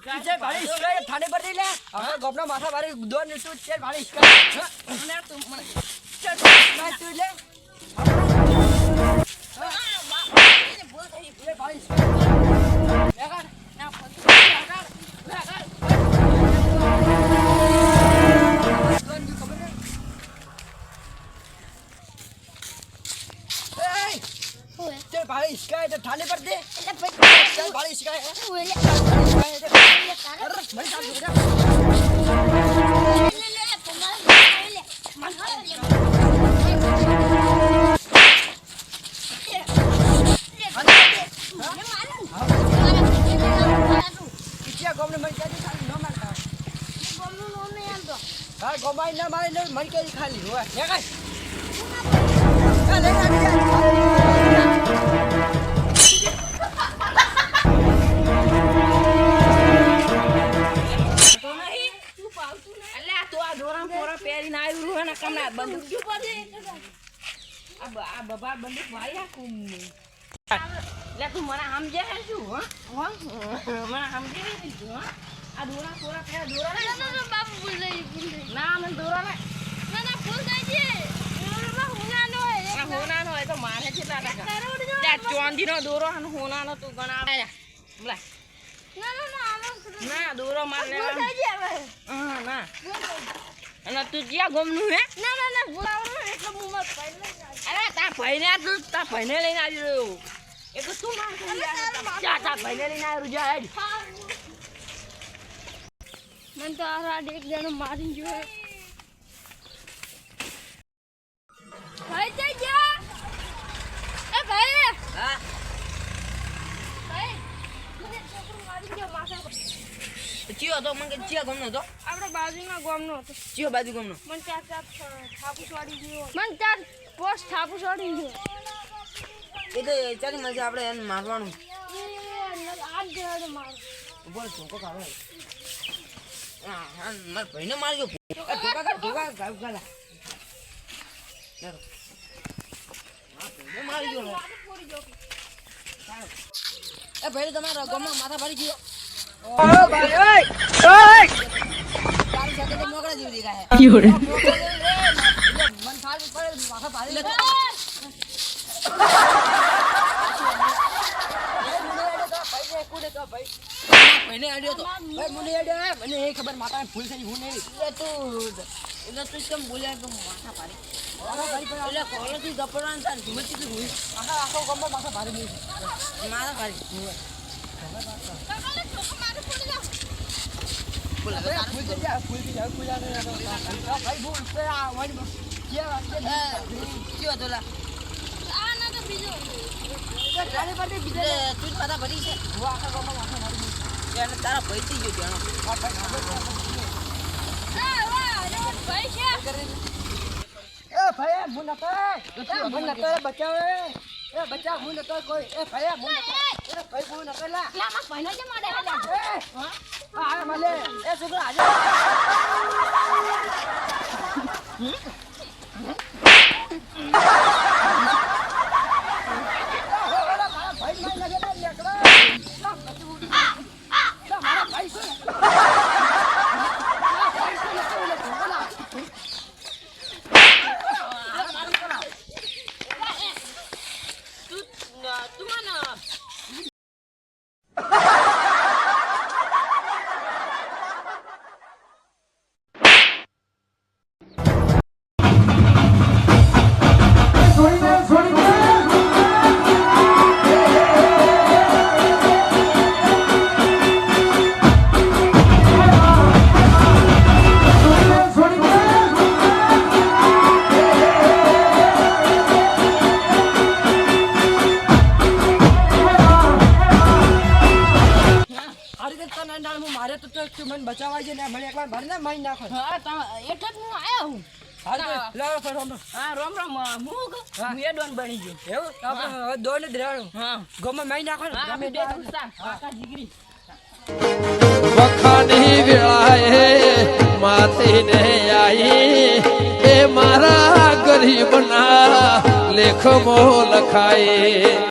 જે ભાડે ઇસ્કા થાને પર દે લે હવે ગોપનો માથા ભારે દોર ને તું ચેલ ભાડે ઇસ્કા મને તું મને ચલ ભાઈ તું લે બોલ થઈ એ ભાડે ઇસ્કા લેગા ના લેગા चल भाई इसका है थाने पर दे चल भाई इसका है अरे भाई साहब रुक जा ले ले ले मन किया गोम ने मन क्या दिखा नो मारता गोम नो नहीं आंदो हां गोमाई ना मारे ने मन के खाली हुआ ले गई ले બંદૂક આ બબા બંદૂક વાયા કુમ લે તું મને સમજે છે શું મને સમજે છે શું આ દોરા થોડા પે દોરા ના બાપુ ભૂલ ગઈ ના મને દોરા ના ભૂલ ગઈ છે હોનાનો હોય તો મારે કેટલા ટકા ચોંદીનો દોરો અને હોનાનો તું ગણાવે બોલા ના દોરો માર લેવાનો હા ના અને તું ક્યાં ગમનું હે ના બોલાવવાનું એટલે મુમત અરે તા ભાઈને લઈને આવ્યો એ તો તું માર તા ભાઈને લઈને આવ્યો જા હેડ મન તો આ એક જણો મારી ગયો ભાઈ જઈ જા એ ભાઈ હા ભાઈ મને છોકરો મારી ગયો માથા ચિયો તો મને ચિયા ગમનો તો આપણે બાજુના ગામનો હતો ચિયો બાજુ ગામનો મને ચાર થાપુસ વાડી ગયો મને ચાર પોસ્ટ થાપુસ વાડી ગયો એ તો ચાલી મજે આપણે એને મારવાનું આજ જેવાડે માર બોલ છોકો કાઢો હા માર ભાઈને મારજો ઢોકા ગાલા મારી ગયો એ ભાઈ તમારા ગામમાં માથા ભારી ગયો ઓ ભાઈ ઓય ઓય તારી સાથે તો મોકળા જેવી દેખાય યોડે મન ફાલ પડે માથા ભારી લે ભાઈને આડ્યો તો ભાઈ મને આડ્યો મને એ ખબર માતા ફૂલ થઈ હું નહીં એટલે તું કેમ બોલ્યા કે માથા ભારી એટલે કોલેજથી ગપડાન તાર ધીમતી હું આખો ગમમાં માથા ભારી નહીં માથા ભારી ભાઈ બોલ ક્યો હતો લા આ ના તો બીજો ગાડી પર બીજો તું માથા ભરી છે હું આખા ગમમાં માથા ભારી એટલે તારા ભાઈ થઈ ગયો જાણો આ ભાઈ ભાઈ છે એ ભાઈ હું નતો બચાવે એ બચ્ચા હું નતો કોઈ એ ભાઈ હું નતો એ ભાઈ હું નતો લા માં ભાઈનો જે માડે હા આ મલે એ છોકરા આજે ભાઈ માં લગે ને લેકડા મારા ભાઈ છે મારે તો મને બચાવવા છે ને મને એકવાર ભરને મારી નાખો હા એટલે જ હું આયા હું હા રામ રામ હું એડવાન બની ગયો એવું આપણે હવે દોડ જ રહેવાનું હા ગમે મારી નાખો ને ગમે બે કાકા જીગરી વખાની વેળાએ માથીને આઈ એ મારા ગરીબના લેખમાં લખાય